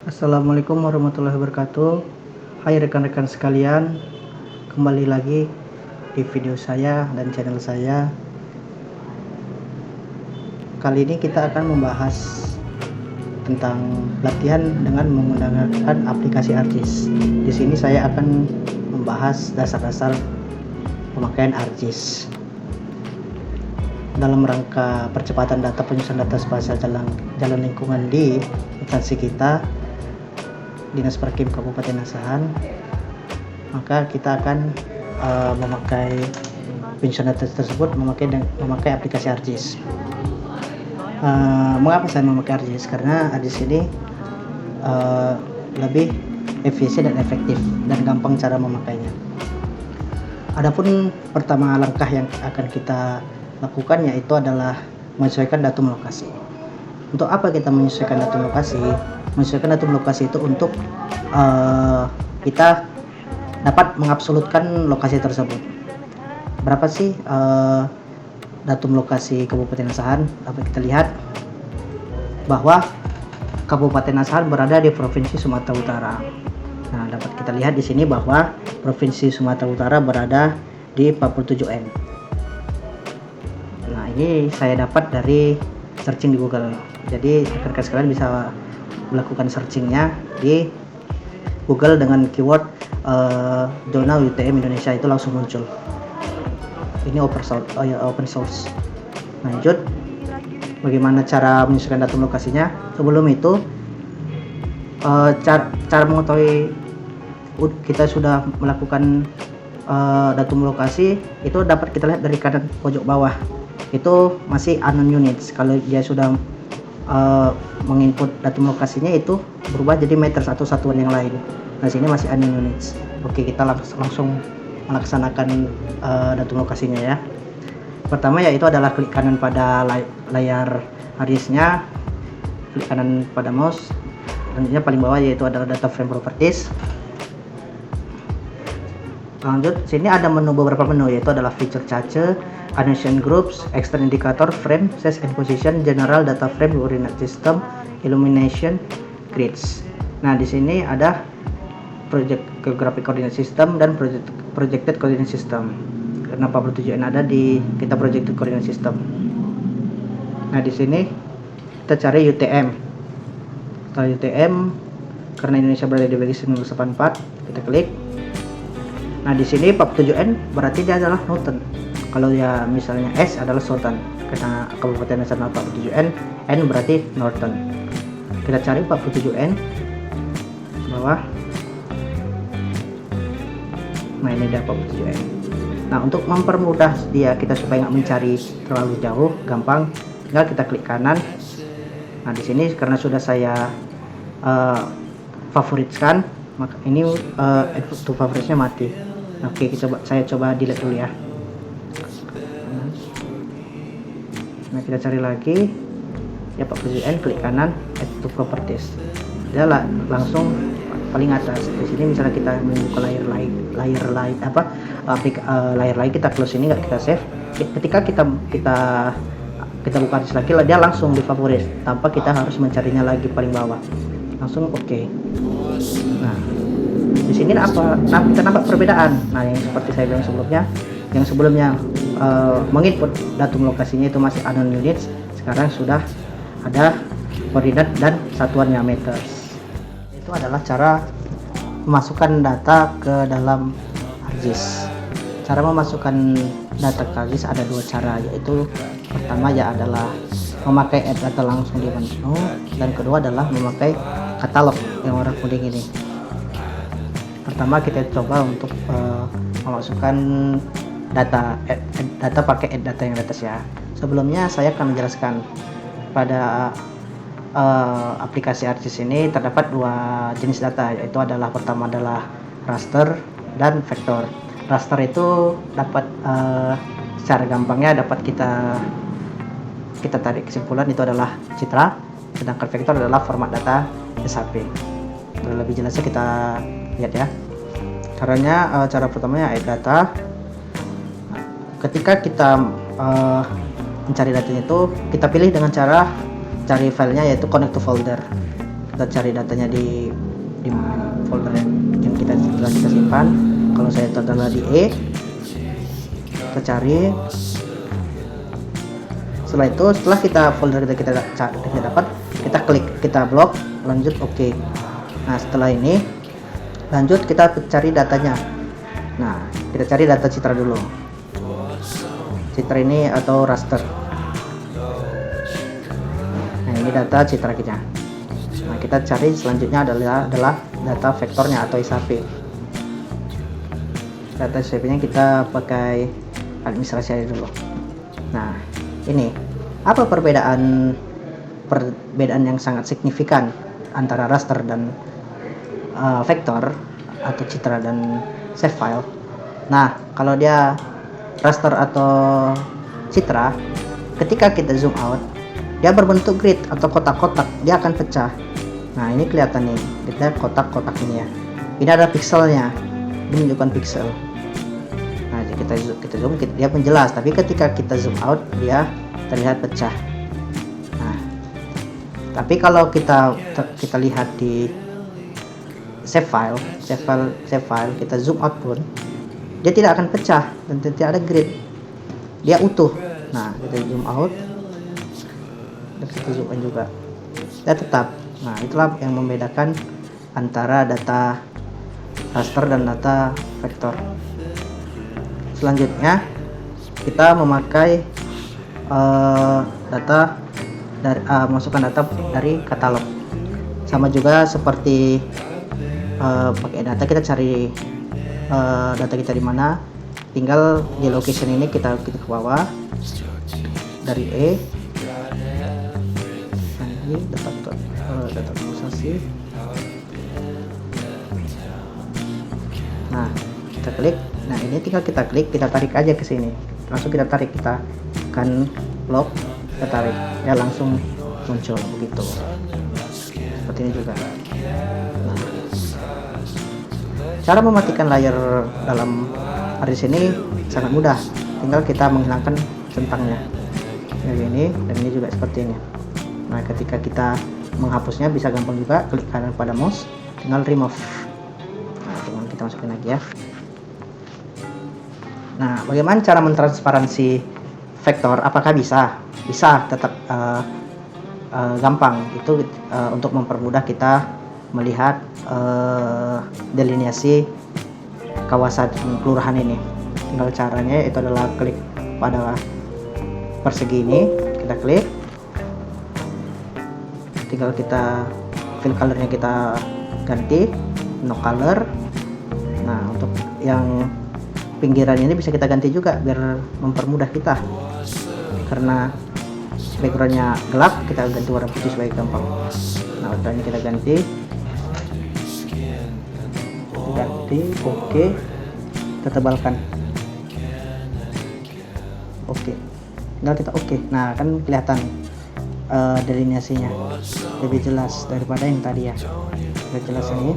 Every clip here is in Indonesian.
Assalamualaikum warahmatullahi wabarakatuh. Hai rekan-rekan sekalian, kembali lagi di video saya dan channel saya. Kali ini kita akan membahas tentang latihan dengan menggunakan aplikasi ArcGIS. Di sini saya akan membahas dasar-dasar pemakaian ArcGIS dalam rangka percepatan data penyusunan data spasial jalan lingkungan di instansi kita, Dinas Perkim Kabupaten Asahan. Maka kita akan memakai penyusunan data tersebut memakai aplikasi ArcGIS. Mengapa saya memakai ArcGIS? Karena ArcGIS ini lebih efisien dan efektif dan gampang cara memakainya. Adapun pertama langkah yang akan kita lakukan yaitu adalah menyesuaikan datum lokasi. Untuk apa kita menyesuaikan datum lokasi? Menyesuaikan datum lokasi itu untuk kita dapat mengabsolutkan lokasi tersebut. Berapa sih datum lokasi Kabupaten Asahan? Dapat kita lihat bahwa Kabupaten Asahan berada di Provinsi Sumatera Utara. Nah, dapat kita lihat di sini bahwa Provinsi Sumatera Utara berada di 47N. Nah, ini saya dapat dari searching di Google. Jadi rekan-rekan sekalian bisa melakukan searchingnya di Google dengan keyword zona UTM Indonesia, itu langsung muncul. Ini open source. Lanjut, bagaimana cara menyesuaikan datum lokasinya? Sebelum itu, cara mengetahui kita sudah melakukan datum lokasi itu dapat kita lihat dari kanan pojok bawah. Itu masih unknown units. Kalau dia sudah menginput datum lokasinya itu berubah jadi meters atau satuan yang lain. Nah, sini masih unknown units. Oke, kita langsung melaksanakan datum lokasinya ya. Pertama yaitu adalah klik kanan pada layar ArcGIS-nya, klik kanan pada mouse. Selanjutnya paling bawah yaitu adalah data frame properties. Lanjut, sini ada beberapa menu yaitu adalah feature cache, annotation groups, extend indicator, frame, size and position, general data frame, coordinate system, illumination, grids. Nah, di sini ada project geographic coordinate system dan projected coordinate system. Kenapa 47N ada di kita projected coordinate system? Nah, di sini kita cari UTM. Setelah UTM, karena Indonesia berada di bagian 1984, kita klik. Nah, di sini 47N berarti dia adalah Newton. Kalau ya misalnya S adalah Sultan, karena Kabupaten Nasional 47N, N berarti Northern. Kita cari 47N bawah. Nah, ini dia 47N. Nah, untuk mempermudah dia kita supaya nggak mencari terlalu jauh, gampang, tinggal kita klik kanan. Nah, di sini karena sudah saya favoritkan, maka ini untuk favoritnya mati. Oke, saya coba delete dulu ya. Nah, kita cari lagi ya 47N, klik kanan, add to properties. Dia langsung paling atas. Di sini misalnya kita membuka layar lain, kita close ini, nggak kita save. Ketika kita buka ArcGIS lagi, dia langsung di favorit tanpa kita harus mencarinya lagi paling bawah. Langsung oke. Nah, di sini kita nampak perbedaan. Nah, yang seperti saya bilang sebelumnya, yang sebelumnya menginput datum lokasinya itu masih unknown units, sekarang sudah ada koordinat dan satuannya meters. Itu adalah cara memasukkan data ke dalam ArcGIS. Cara memasukkan data ke ArcGIS ada dua cara, yaitu pertama ya adalah memakai add data langsung di menu, dan kedua adalah memakai katalog yang warna kuning ini. Pertama kita coba untuk memasukkan data pakai add data yang di atas ya. Sebelumnya saya akan menjelaskan pada aplikasi ArcGIS ini terdapat dua jenis data, yaitu adalah pertama adalah raster dan vektor. Raster itu dapat secara gampangnya dapat kita tarik kesimpulan itu adalah citra, sedangkan vektor adalah format data SHP. Lebih jelasnya kita lihat ya. Caranya, cara pertamanya add data. Ketika kita mencari datanya itu, kita pilih dengan cara cari filenya yaitu connect to folder. kita cari datanya di folder yang kita telah kita simpan. Kalau saya itu adalah di E, kita cari. Setelah itu, setelah kita folder kita dapat, kita klik, kita blok, lanjut oke. Nah setelah ini lanjut kita cari datanya. Nah kita cari data citra dulu, citra ini atau raster. Nah ini data citra kita. Nah kita cari selanjutnya adalah data vektornya atau SAP. Data SAP nya kita pakai administrasi dulu. Nah ini apa perbedaan yang sangat signifikan antara raster dan vektor atau citra dan save file. Nah kalau dia raster atau citra, ketika kita zoom out dia berbentuk grid atau kotak-kotak, dia akan pecah. Nah ini kelihatan nih, kita kotak-kotak ini ya, ini ada pixelnya, ini menunjukkan pixel. Nah kita zoom, dia menjelas, tapi ketika kita zoom out dia terlihat pecah. Nah tapi kalau kita lihat di save file, kita zoom out pun dia tidak akan pecah dan tidak ada grid, dia utuh. Nah kita zoom out dan kita zoom in juga, dia tetap. Nah itulah yang membedakan antara data raster dan data vektor. Selanjutnya kita memakai data dari masukkan data dari katalog. Sama juga seperti pakai data, kita cari data kita di mana, tinggal di location ini kita ke bawah dari E, ini data organisasi. Nah kita klik, nah ini tinggal kita klik, kita tarik aja ke sini, langsung kita tarik, kita akan lock, kita tarik, ya langsung muncul begitu. Seperti ini juga. Nah, cara mematikan layar dalam harddisk ini sangat mudah, tinggal kita menghilangkan centangnya kayak ini, dan ini juga seperti ini. Nah ketika kita menghapusnya bisa gampang juga, klik kanan pada mouse, tinggal remove. Nah kita masukin lagi ya. Nah bagaimana cara mentransparansi vektor? Apakah bisa tetap gampang itu untuk mempermudah kita melihat delineasi kawasan kelurahan ini. Tinggal caranya itu adalah klik pada persegi ini, kita klik, tinggal kita fill colornya kita ganti no color. Nah untuk yang pinggiran ini bisa kita ganti juga biar mempermudah kita, karena backgroundnya gelap kita ganti warna putih supaya gampang. Nah warnanya kita ganti oke, kita tebalkan oke, tinggal kita oke. Nah kan kelihatan delineasinya lebih jelas daripada yang tadi ya, lebih jelas ini.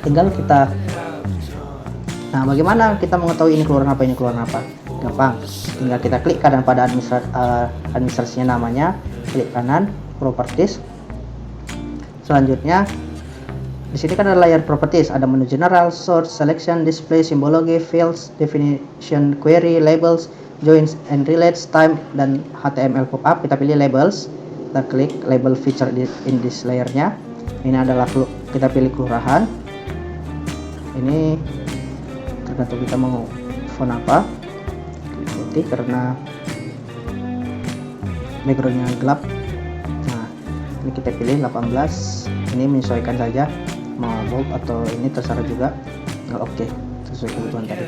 Tinggal kita, nah bagaimana kita mengetahui ini keluaran apa, ini keluaran apa? Gampang, tinggal kita klik kanan pada administrasinya, namanya klik kanan, properties. Selanjutnya di sini kan ada layar properties, ada menu general, source, selection, display, symbology, fields, definition, query, labels, joins and relates, time, dan HTML pop-up. Kita pilih labels, kita klik label feature in this layernya. Ini adalah kita pilih kelurahan. Ini tergantung kita mau font apa, putih karena backgroundnya gelap. Nah ini kita pilih 18, ini menyesuaikan saja, mau bold atau ini terserah juga. Oke, sesuai kebutuhan tadi.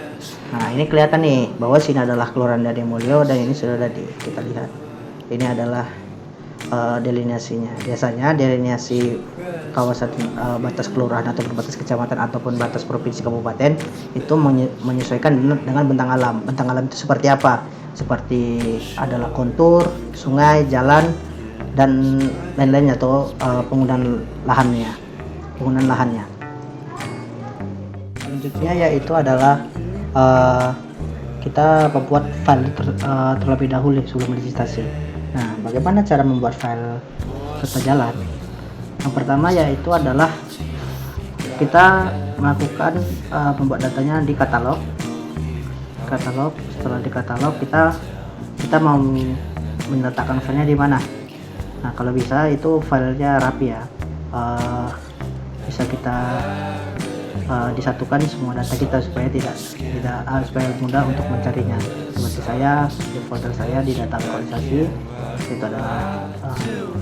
Nah ini kelihatan nih bahwa sini adalah kelurahan Dademulyo dan ini sudah ada kita lihat. Ini adalah delineasinya. Biasanya delineasi kawasan batas kelurahan atau batas kecamatan ataupun batas provinsi kabupaten itu menyesuaikan dengan bentang alam. Bentang alam itu seperti apa? Seperti adalah kontur, sungai, jalan, dan lain-lainnya, atau penggunaan lahannya. Selanjutnya yaitu adalah kita membuat file terlebih dahulu sebelum digitasi. Nah, bagaimana cara membuat file serta jalan? Yang pertama yaitu adalah kita melakukan membuat datanya di katalog. Setelah di katalog kita mau meletakkan filenya di mana. Nah, kalau bisa itu filenya rapi ya, bisa kita disatukan semua data kita supaya supaya mudah untuk mencarinya. Seperti saya di folder saya di data lokalisasi itu adalah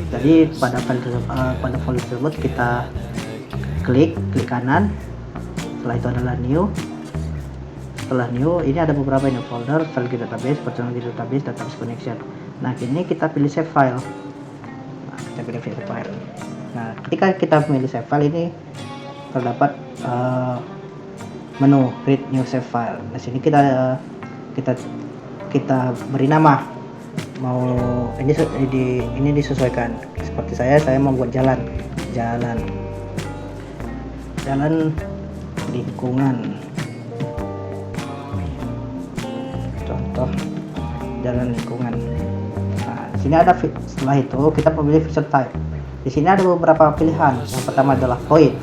jadi pada folder tersebut kita klik kanan, setelah itu adalah new. Setelah new ini ada beberapa ini folder, file di database, personal di database, database connection. Nah, ini kita pilih save file. Nah, kita pilih save file. Nah, ketika kita pilih save file ini terdapat menu create new save file. Nah, sini kita beri nama. Mau ini disesuaikan. Seperti saya membuat jalan lingkungan. Contoh jalan lingkungan. Nah, di sini ada setelah itu kita memilih feature type. Di sini ada beberapa pilihan. Yang pertama adalah point,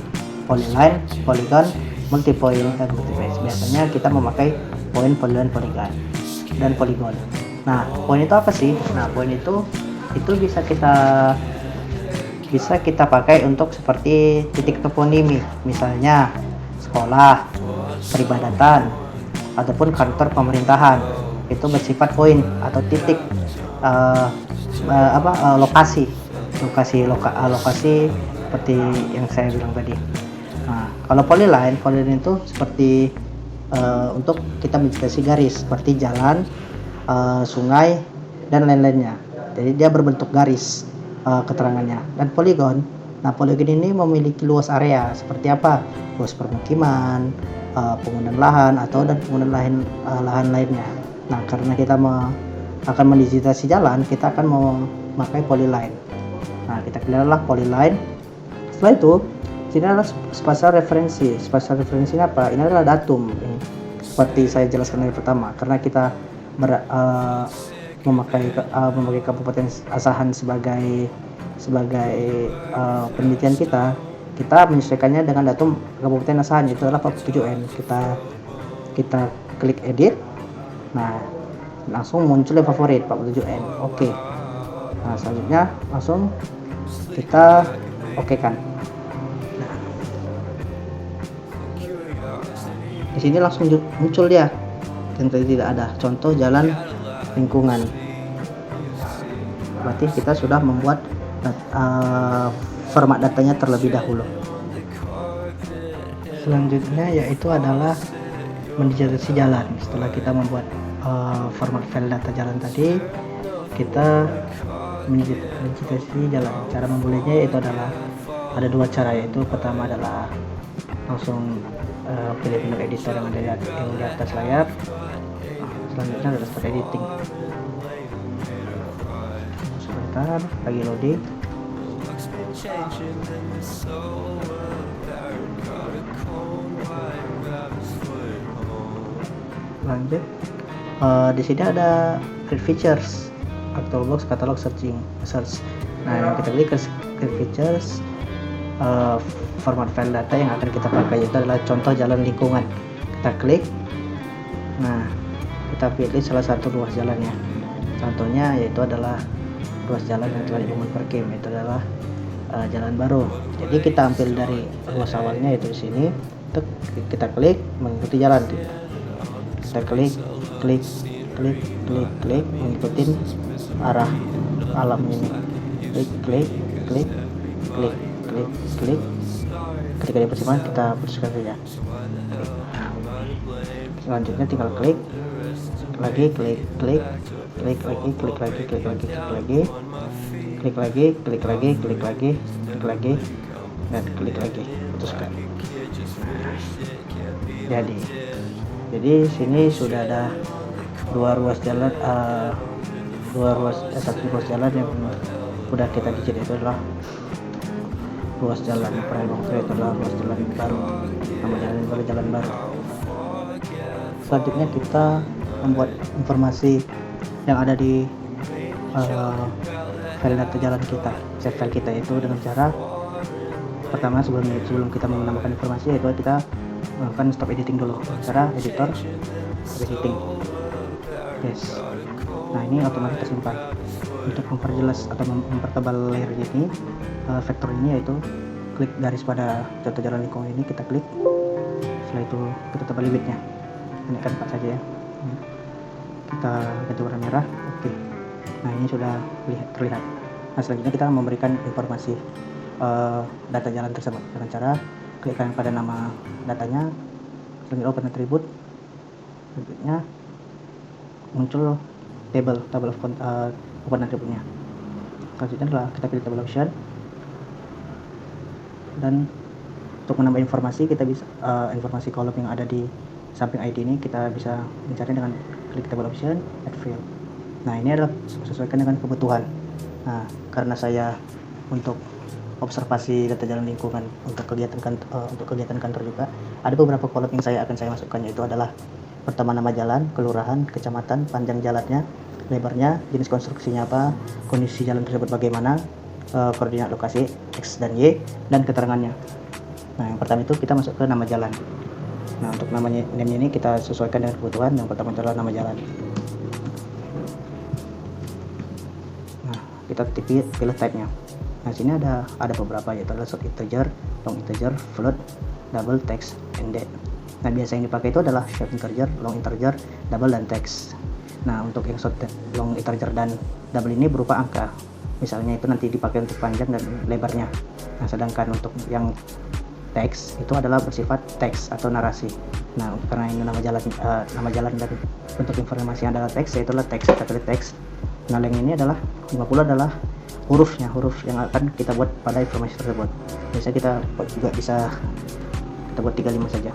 polyline, polygon, multipoint, dan multiface. Biasanya kita memakai point, polyline, polygon, dan polygon. Nah, point itu apa sih? Nah, point itu bisa kita pakai untuk seperti titik toponimi, misalnya sekolah, peribadatan, ataupun kantor pemerintahan. Itu bersifat poin atau titik lokasi seperti yang saya bilang tadi. Nah, kalau polyline itu seperti untuk kita mendeteksi garis seperti jalan, sungai, dan lain-lainnya. Jadi dia berbentuk garis keterangannya. Dan polygon, nah polygon ini memiliki luas area seperti apa? Luas permukiman, penggunaan lahan dan penggunaan lahan lainnya. Nah, karena kita akan mendigitasi jalan, kita akan memakai polyline. Nah, kita pilihlah polyline. Setelah itu, sini adalah spatial referensi. Spatial referensi apa? Ini adalah datum. Seperti saya jelaskan dari pertama, karena kita memakai Kabupaten Asahan sebagai penelitian kita menyesuaikannya dengan datum Kabupaten Asahan, itu adalah 47N. Kita klik edit. Nah, langsung muncul yang favorit 47N. Oke. Nah, selanjutnya langsung kita kan. Nah, di sini langsung muncul dia. Dan tadi tidak ada contoh jalan lingkungan. Berarti kita sudah membuat format datanya terlebih dahulu. Selanjutnya yaitu adalah mendigitasi jalan. Setelah kita membuat format file data jalan tadi, kita mendigitasi jalan. Cara memulainya yaitu adalah ada dua cara, yaitu pertama adalah langsung pilih menu editor yang ada di atas layar. Selanjutnya adalah start editing. Sebentar lagi loading. Lanjut, di sini ada create features, actual box, catalog, search. Nah, yang kita pilih create features, format file data yang akan kita pakai itu adalah contoh jalan lingkungan. Kita klik. Nah, kita pilih salah satu ruas jalannya. Contohnya yaitu adalah ruas jalan yang telah dibangun per Kim, itu adalah jalan baru. Jadi kita ambil dari ruas awalnya, yaitu di sini. Kita klik mengikuti jalan. Kita klik mengikuti arah alam ini. Klik ketika di persimpangan kita putuskan saja. Selanjutnya tinggal klik lagi, klik lagi, dan klik lagi, putuskan. Jadi sini sudah ada satu ruas jalan yang sudah kita digit, itu adalah ruas jalan itu adalah ruas jalan baru, nama jalan baru. Selanjutnya kita membuat informasi yang ada di file data jalan kita, save file kita itu dengan cara pertama sebelum kita menambahkan informasi, yaitu kita melakukan stop editing dulu. Cara editor editing. Yes. Nah, ini otomatis tersimpan. Untuk memperjelas atau mempertebal layer ini, vektor ini, yaitu klik garis pada contoh jalan lingkungan ini, kita klik. Setelah itu kita tebal limitnya. Ini kan 4 saja ya. Kita ganti warna merah. Oke. Nah, ini sudah terlihat. Nah, selanjutnya kita memberikan informasi data jalan tersebut dengan cara klik kanan pada nama datanya, selanjutnya open attribute, selanjutnya muncul table of open attribute-nya. Selanjutnya adalah kita pilih table option, dan untuk menambah informasi kita bisa informasi kolom yang ada di samping ID ini kita bisa mencari dengan klik table option, add field. Nah, ini adalah sesuaikan dengan kebutuhan. Nah, karena saya untuk observasi data jalan lingkungan untuk kegiatan kantor juga, ada beberapa kolom yang saya masukkan, yaitu adalah pertama nama jalan, kelurahan, kecamatan, panjang jalannya, lebarnya, jenis konstruksinya apa, kondisi jalan tersebut bagaimana, koordinat lokasi X dan Y, dan keterangannya. Nah, yang pertama itu kita masuk ke nama jalan. Nah, untuk namanya ini kita sesuaikan dengan kebutuhan. Yang pertama adalah nama jalan. Nah, kita pilih type-nya. Nah, sini ada beberapa, yaitu adalah short integer, long integer, float, double, text, and date. Nah, biasa yang dipakai itu adalah short integer, long integer, double, dan text. Nah, untuk yang short, long integer, dan double ini berupa angka. Misalnya itu nanti dipakai untuk panjang dan lebarnya. Nah, sedangkan untuk yang teks itu adalah bersifat teks atau narasi. Nah, karena ini nama jalan dan bentuk informasi yang adalah teks, yaitu teks, kita pilih teks. Nah, yang ini adalah 50 adalah huruf yang akan kita buat pada informasi tersebut. Biasanya kita buat 35 saja.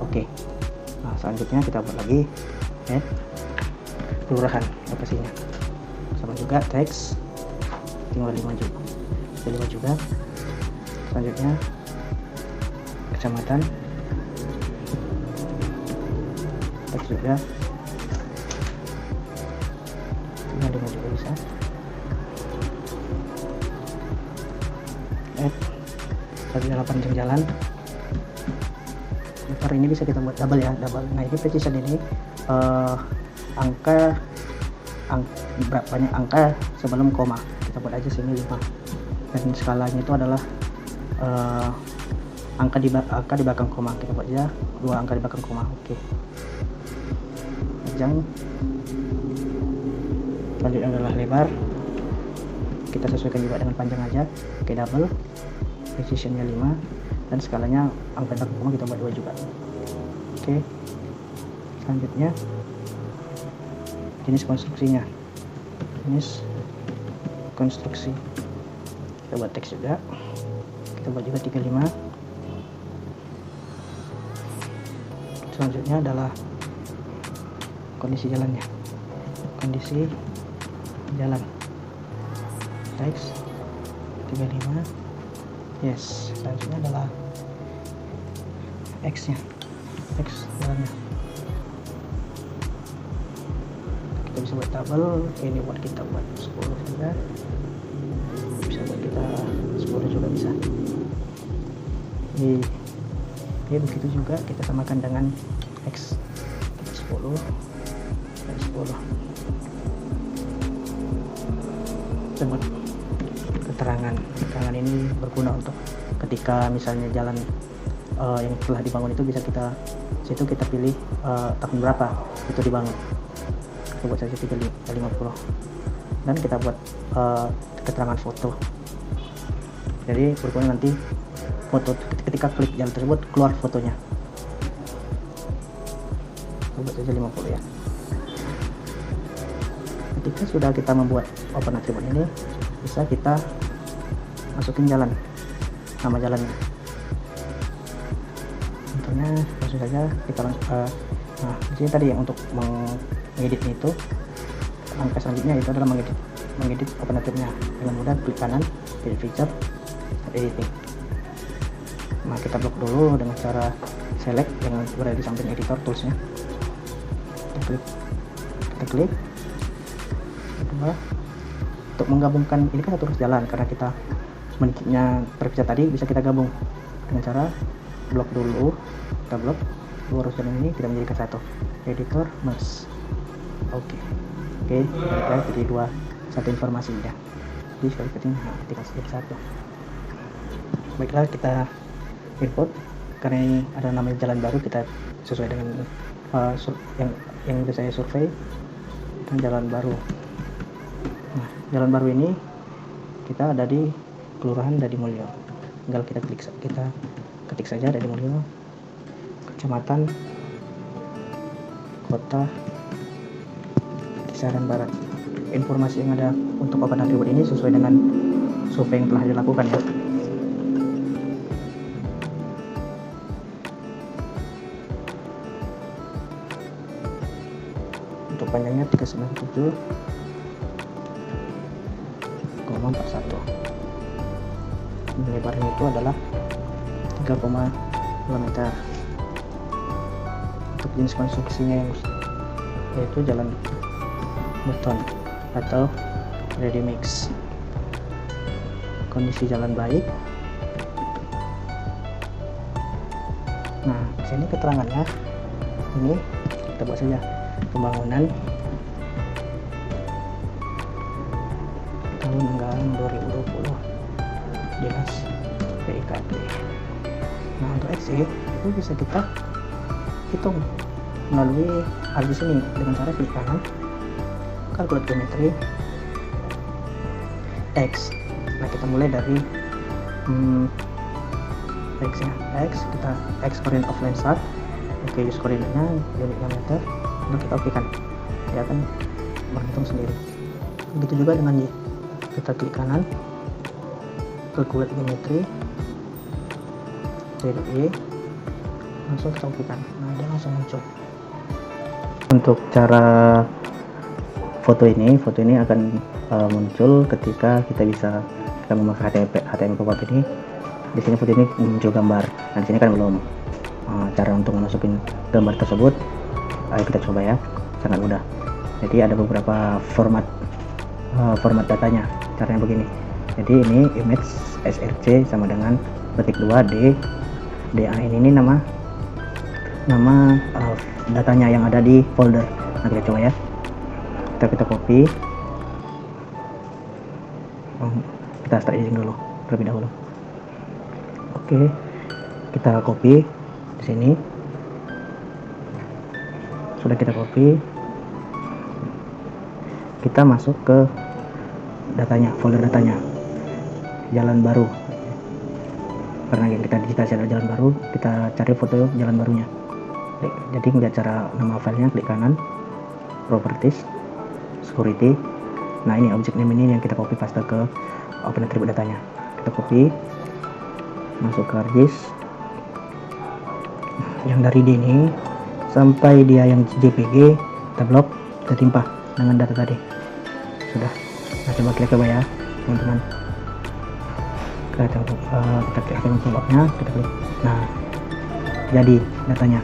Oke. Nah, selanjutnya kita buat lagi add kelurahan lokasinya. Sama juga teks tinggal 5 juga. Selanjutnya kecamatan, teks juga tinggal 5 juga bisa. Selanjutnya panjang jalan, lebar ini bisa kita buat double ya, double. Nah, ini precision ini banyak angka sebelum koma, kita buat aja sini 5, dan skalanya itu adalah angka di belakang koma, kita buat aja 2 angka di belakang koma. Oke. Panjang, selanjutnya adalah lebar, kita sesuaikan juga dengan panjang aja. Oke, double, precisionnya 5, dan skalanya angka belakang koma kita buat 2 juga. Oke. Selanjutnya jenis konstruksinya, jenis konstruksi kita buat teks juga, kita buat juga 35. Selanjutnya adalah kondisi jalannya, kondisi jalan, teks 35. Yes. Selanjutnya adalah X nya, X jalannya, kita bisa buat double. Ini buat kita buat 10 saja, bisa buat kita 10 juga bisa. Oke, begitu juga kita samakan dengan X, 10 dan 10. Sebut keterangan ini berguna untuk ketika misalnya jalan yang telah dibangun itu bisa kita pilih tahun berapa itu dibangun. Kita buat saja 50, dan kita buat keterangan foto. Jadi berguna nanti foto ketika klik jalan tersebut keluar fotonya. Buat saja 50 ya. Ketika sudah kita membuat open attribute ini, bisa kita masukin jalan, nama jalannya. Contohnya langsung saja kita nah, di sini tadi yang untuk mengeditnya itu, langkah selanjutnya itu adalah mengedit open attribute-nya. Dengan mudah klik kanan, pilih feature, editing. Nah, kita blok dulu dengan cara select yang berada di samping editor toolsnya. Kita klik. Kedua, untuk menggabungkan ini kan satu ruas jalan, karena kita menitnya terpisah tadi bisa kita gabung dengan cara blok dulu, kita blok dua ruas jalan ini tidak menjadikan satu, editor merge. Oke, kita jadi satu informasi ya. Jadi sekali ketik tidak jadi satu. Baiklah, kita input karena ini ada namanya jalan baru, kita sesuai dengan yang udah saya survei dan jalan baru. Nah, jalan baru ini kita ada di Kelurahan Dadi Mulyo. Tinggal kita ketik saja Dadi Mulyo, Kecamatan, Kota, Kisaran Barat. Informasi yang ada untuk Open Attribute ini sesuai dengan survei yang telah dilakukan ya. Untuk panjangnya 397,41. Lebarnya itu adalah 3,2 meter. Untuk jenis konstruksinya yaitu jalan beton atau ready mix. Kondisi jalan baik. Nah, di sini keterangannya ini kita buat saja pembangunan tahun anggaran 2020 Dinas PIKP. Nah, untuk XE itu bisa kita hitung melalui ArcGIS ini dengan cara klik kanan, kalkulasi geometri X. Nah, kita mulai dari X ya, kita X koordinat offline start. Oke, use koordinatnya unitnya meter, lalu kita oke kan, dia akan berhitung sendiri. Begitu juga dengan Y, kita klik kanan, kalkulasi geometri JDE, langsung kita oke kan. Nah, dia langsung muncul. Untuk cara foto ini akan muncul ketika kita memakai HTML pop-up ini. Di sini foto ini muncul gambar. Nah, di sini kan belum. Cara untuk masukin gambar tersebut, ayo kita coba ya, sangat mudah. Jadi ada beberapa format datanya. Caranya begini. Jadi ini image src sama dengan petik 2 DA ini nama datanya yang ada di folder. Nah, kita coba ya. Kita copy. Kita start editing dulu terlebih dahulu. Oke, kita copy di sini. Sudah kita copy, kita masuk ke datanya, folder datanya, jalan baru. Karena kita digitasi ada jalan baru, kita cari foto jalan barunya. Jadi melihat cara nama filenya, klik kanan, properties, security. Nah, ini object name ini yang kita copy paste ke Open Attribute datanya. Kita copy, masuk ke ArcGIS. Yang dari D ini sampai dia yang JPG kita blok, kita timpah dengan data tadi. Sudah. Nah, coba kita coba ya teman-teman. Kita klik pop-up-nya, kita klik. Nah, jadi datanya.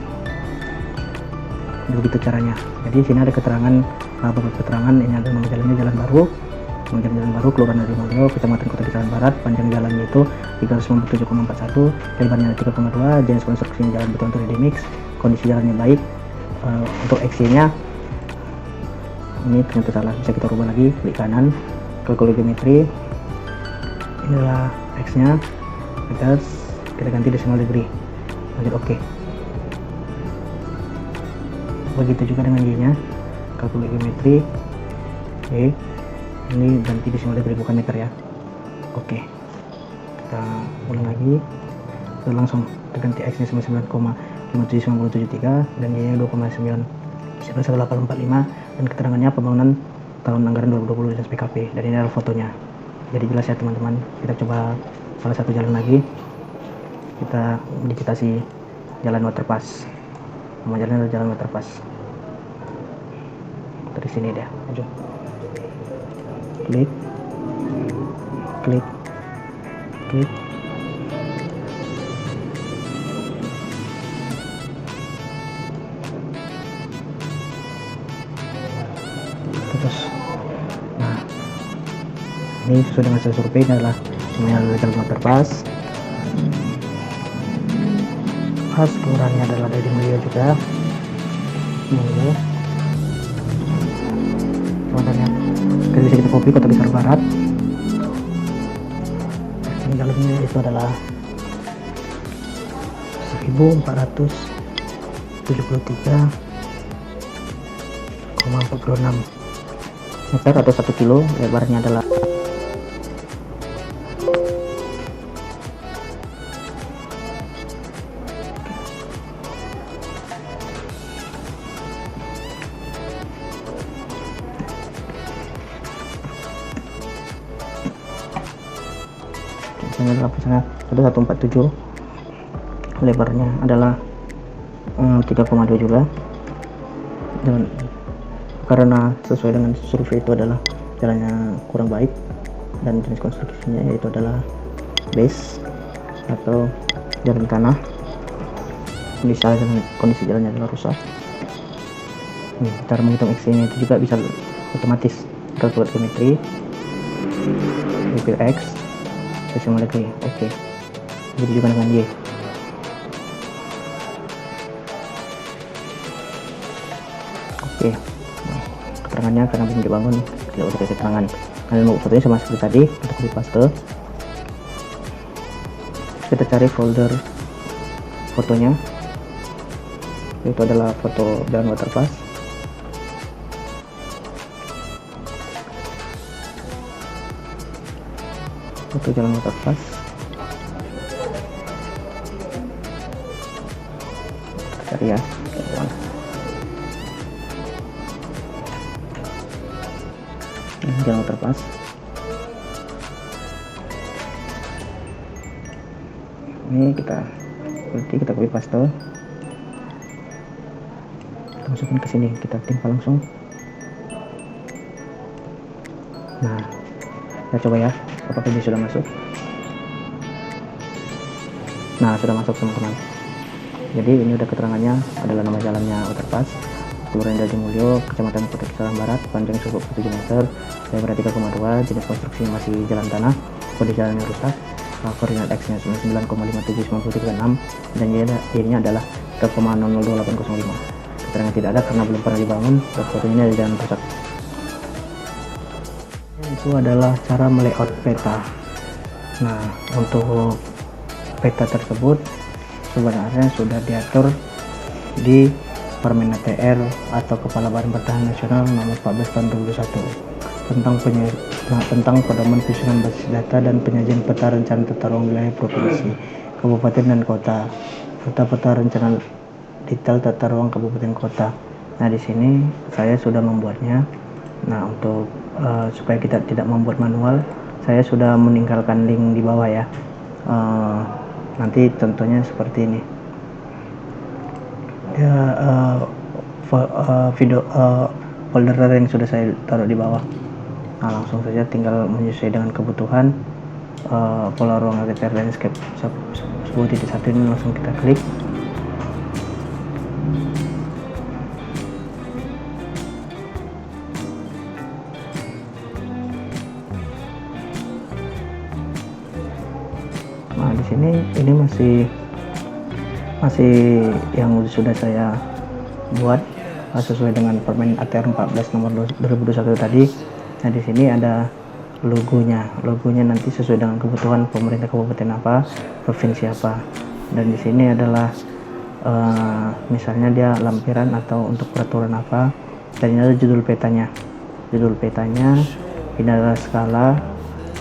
Begitu caranya. Jadi sini ada keterangan, beberapa keterangan. Ini ada nama jalannya jalan baru, Kelurahan Dadi Mulyo, Kecamatan Kota Kisaran Barat. Panjang jalannya itu 397,41, lebarnya 3,2, jenis konstruksinya jalan beton ready mix, kondisi jalannya baik. Untuk X-nya ini ternyata salah, bisa kita rubah lagi, klik kanan, kalkulasi geometri, inilah X-nya, kita ganti decimal degree, lanjut oke. Begitu juga dengan Y-nya, kalkulasi geometri, ini ganti decimal degree bukan meter ya. Oke, kita ulang lagi, kita langsung ganti X-nya 99,57973 dan Y-nya 2,91845 dan keterangannya pembangunan tahun anggaran 2020 Dinas PKP. Dan ini adalah fotonya. Jadi jelas ya teman-teman. Kita coba salah satu jalan lagi, kita digitasi jalan waterpass. Nama jalannya adalah jalan waterpass. Dari sini deh, maju. Klik, terus. Nah, ini sesuai dengan hasil survei, ini adalah Ini adalah jalan waterpass. Kelurahannya adalah dari Mulyo juga. Mulyo. Contohnya, dari sini kita kopi Kota Besar Barat. Ini dalamnya itu adalah 1473,46 meter atau 1 kilo. Lebarnya adalah adalah pasangan 1147. Lebarnya adalah 3,2 juga, dan karena sesuai dengan survei itu adalah jalannya kurang baik dan jenis konstruksinya yaitu adalah base atau jalan tanah. Kondisi jalannya adalah rusak. Cara menghitung X nya itu juga bisa otomatis, kalkulator X desimal lagi. Oke. Begitu juga dengan Y. Oke. Keterangannya karena belum dibangun tidak usah keterangan. Kalian mau fotonya sama seperti tadi, kita copy paste. Kita cari folder fotonya. Itu adalah foto jalan waterpass. Foto jalan waterpass. Cari ya. Ini jalan waterpass. Ini kita copy paste. Kita masukin ke sini, kita timpa langsung. Nah, kita coba ya, apakah dia sudah masuk. Nah, sudah masuk teman-teman. Jadi ini udah keterangannya, adalah nama jalannya waterpass, Kelurahan Dadi Mulyo, Kecamatan Kota Besar Barat, panjang 27 meter, lebar 3,2, jenis konstruksi masih jalan tanah, kode jalannya rusak, koordinat X nya 99,579336, dan Y-nya adalah 3,002805. Keterangan tidak ada karena belum pernah dibangun, dan fotonya ada jalan rusak. Itu adalah cara melayout peta. Nah, untuk peta tersebut sebenarnya sudah diatur di Permen ATR atau Kepala Badan Pertahanan Nasional nomor 14 tahun 2021 tentang pedoman penyusunan basis data dan penyajian peta rencana tata ruang wilayah provinsi, kabupaten dan kota, serta peta rencana detail tata ruang kabupaten kota. Nah, di sini saya sudah membuatnya. Nah, untuk supaya kita tidak membuat manual, saya sudah meninggalkan link di bawah ya. Nanti contohnya seperti ini ya, folder yang sudah saya taruh di bawah. Nah, langsung saja tinggal menyesuaikan dengan kebutuhan pola ruang ATR landscape 10.1 ini, langsung kita klik. Nah, di sini ini masih yang sudah saya buat sesuai dengan Permen ATR 14 nomor 2021 tadi. Nah, di sini ada logonya nanti sesuai dengan kebutuhan pemerintah kabupaten apa, provinsi apa. Dan di sini adalah misalnya dia lampiran atau untuk peraturan apa, dan ini ada judul petanya, ini adalah skala.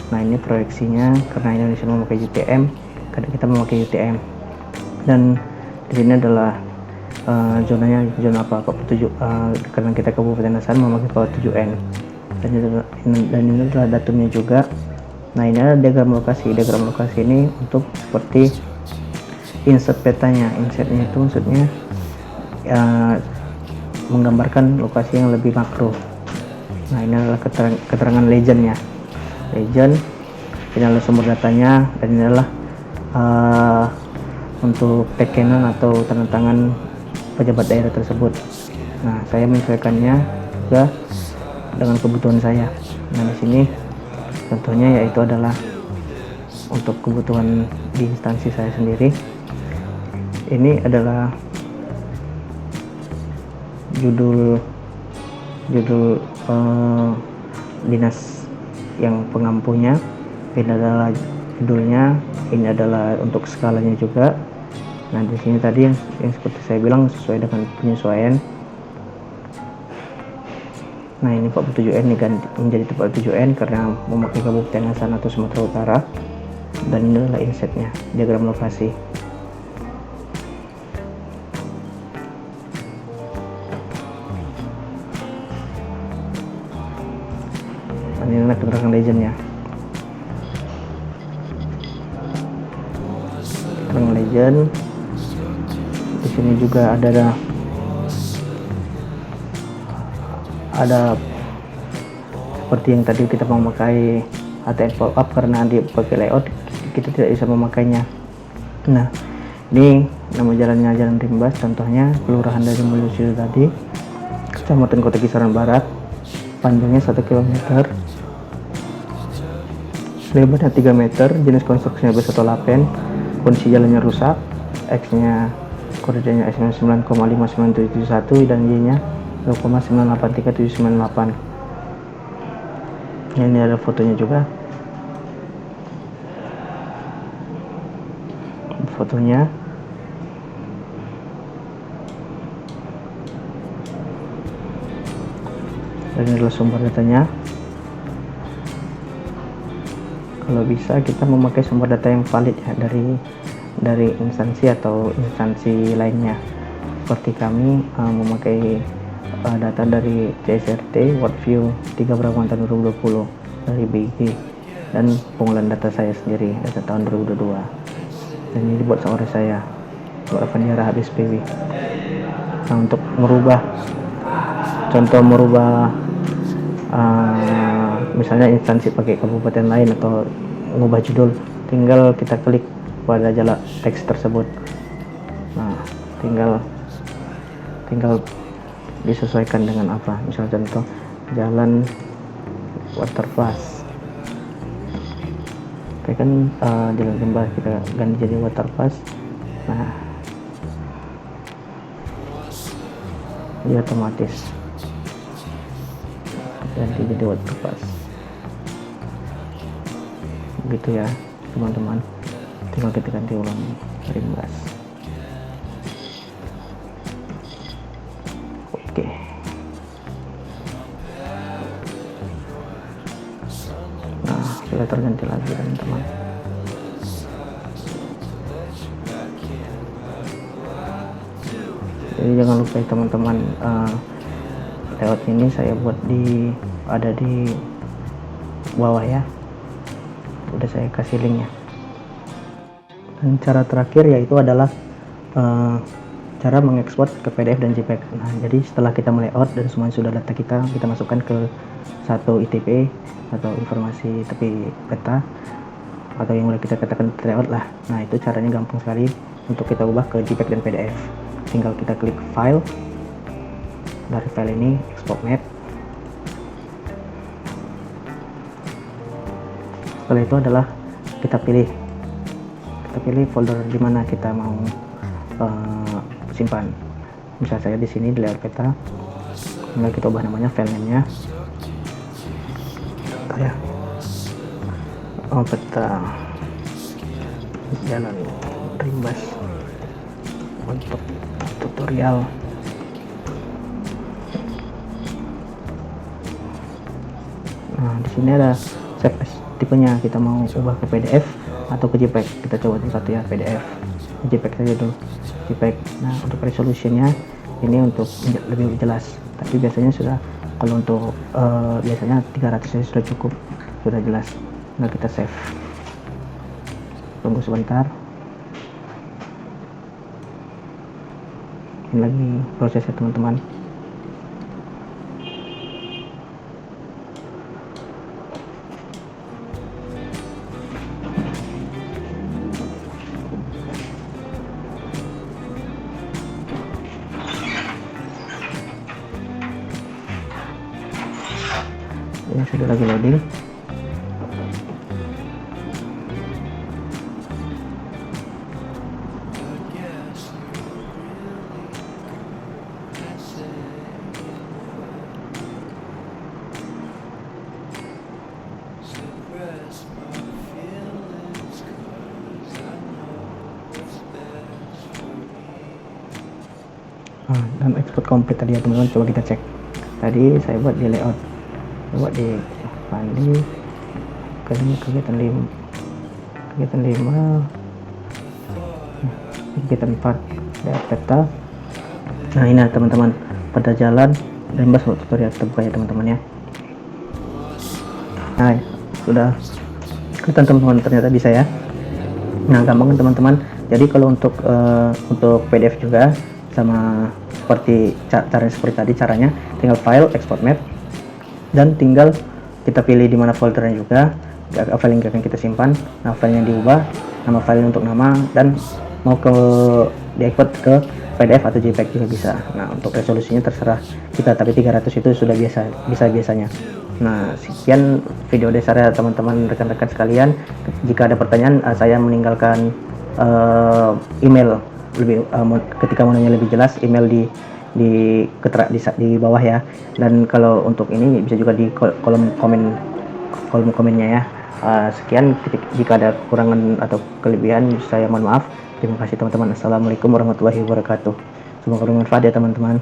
Nah, ini proyeksinya karena Indonesia memakai UTM, karena kita memakai UTM. Dan di sini adalah zonanya zona apa, karena kita Kabupaten Asahan memakai kode 7N, dan ini adalah datumnya juga. Nah, ini adalah diagram lokasi ini untuk seperti insert petanya. Insertnya itu maksudnya menggambarkan lokasi yang lebih makro. Nah, ini adalah keterangan legend, ini adalah sumber datanya, dan ini adalah untuk tekenan atau tanda tangan pejabat daerah tersebut. Nah, saya menyesuaikannya juga dengan kebutuhan saya. Nah, di sini contohnya yaitu adalah untuk kebutuhan di instansi saya sendiri. Ini adalah judul dinas yang pengampunya, ini adalah judulnya, ini adalah untuk skalanya juga. Nah di sini tadi yang seperti saya bilang sesuai dengan penyesuaian. Nah ini 47N diganti menjadi 47N karena memakai Kabupaten Hasan atau Sumatera Utara, dan ini adalah insetnya, diagram lokasi. Ini adalah gerakan legendnya. Gerakan legend. Di sini juga ada seperti yang tadi kita memakai ATM pop up, karena di pakai layout kita tidak bisa memakainya. Nah ini nama jalannya Jalan Rimbas, contohnya Kelurahan dari Mulyosio tadi, Kecamatan Kota Kisaran Barat, panjangnya 1 km, lebarnya 3 meter, jenis konstruksinya B1 kondisi jalannya rusak, X-nya koordinatnya X9,59771 dan Y-nya 0,9839798. Ini ada fotonya juga. Fotonya. Dan ini adalah sumber datanya. Kalau bisa kita memakai sumber data yang valid ya, dari instansi atau instansi lainnya. Seperti kami memakai data dari CSRT WorldView 3 Bramantan 2020 dari BIG, dan pengolahan data saya sendiri data tahun 2022, dan ini dibuat oleh saya, Pak Avaniara habis PW. Nah untuk merubah misalnya instansi pakai kabupaten lain atau mengubah judul, tinggal kita klik pada jala teks tersebut. Nah tinggal disesuaikan dengan apa, misal contoh jalan Waterpass, oke kan jalan Rimbas kita ganti jadi Waterpass. Nah dia otomatis ganti jadi Waterpass, begitu ya teman-teman, tinggal kita ganti ulang Rimbas. Oke. Nah, sudah terganti lagi teman-teman. Jadi jangan lupa ya teman-teman, layout ini saya buat ada di bawah ya. Udah saya kasih linknya. Dan cara terakhir yaitu adalah cara mengekspor ke PDF dan JPEG. Nah, jadi setelah kita melayout dan semuanya sudah data kita masukkan ke satu ITP atau informasi tepi peta, atau yang boleh kita katakan layout lah. Nah, itu caranya gampang sekali untuk kita ubah ke JPEG dan PDF. Tinggal kita klik file, dari file ini export map. Setelah itu adalah kita pilih folder di mana kita mau simpan. Misal saya di sini di layout peta, tinggal kita ubah namanya, file name-nya ya, peta Jalan Rimbas untuk tutorial. Nah di sini ada save as tipenya, kita mau ubah ke PDF atau ke JPEG. Kita coba satu ya, PDF, JPEG saja dulu, JPEG. Nah untuk resolusinya ini untuk lebih jelas, tapi biasanya sudah, kalau untuk biasanya 300 saja sudah cukup, sudah jelas. Nah kita save, tunggu sebentar, ini lagi prosesnya teman-teman. Ini sudah lagi loading. Dan export komplit tadi ya teman-teman. Coba kita cek. Tadi saya buat di layout, buat di Pandi kegiatan 5, kegiatan 4 ada peta. Nah ini teman-teman, pada jalan dan bahas tutorial kita buka ya teman-teman ya. Nah sudah kelihatan teman-teman, ternyata bisa ya. Nah gampang kan teman-teman. Jadi kalau untuk PDF juga sama seperti caranya seperti tadi, caranya tinggal file export map dan tinggal kita pilih di mana foldernya juga, file yang akan kita simpan. Nah filenya diubah, nama file untuk nama, dan mau ke diekspor ke PDF atau JPEG juga bisa. Nah untuk resolusinya terserah kita, tapi 300 itu sudah bisa biasanya. Nah sekian video dasar ya teman-teman, rekan-rekan sekalian. Jika ada pertanyaan, saya meninggalkan email ketika mau nanya lebih jelas, email di bawah ya. Dan kalau untuk ini bisa juga di kolom komennya ya. Sekian, jika ada kekurangan atau kelebihan saya mohon maaf. Terima kasih teman-teman. Assalamualaikum warahmatullahi wabarakatuh. Semoga bermanfaat ya teman-teman.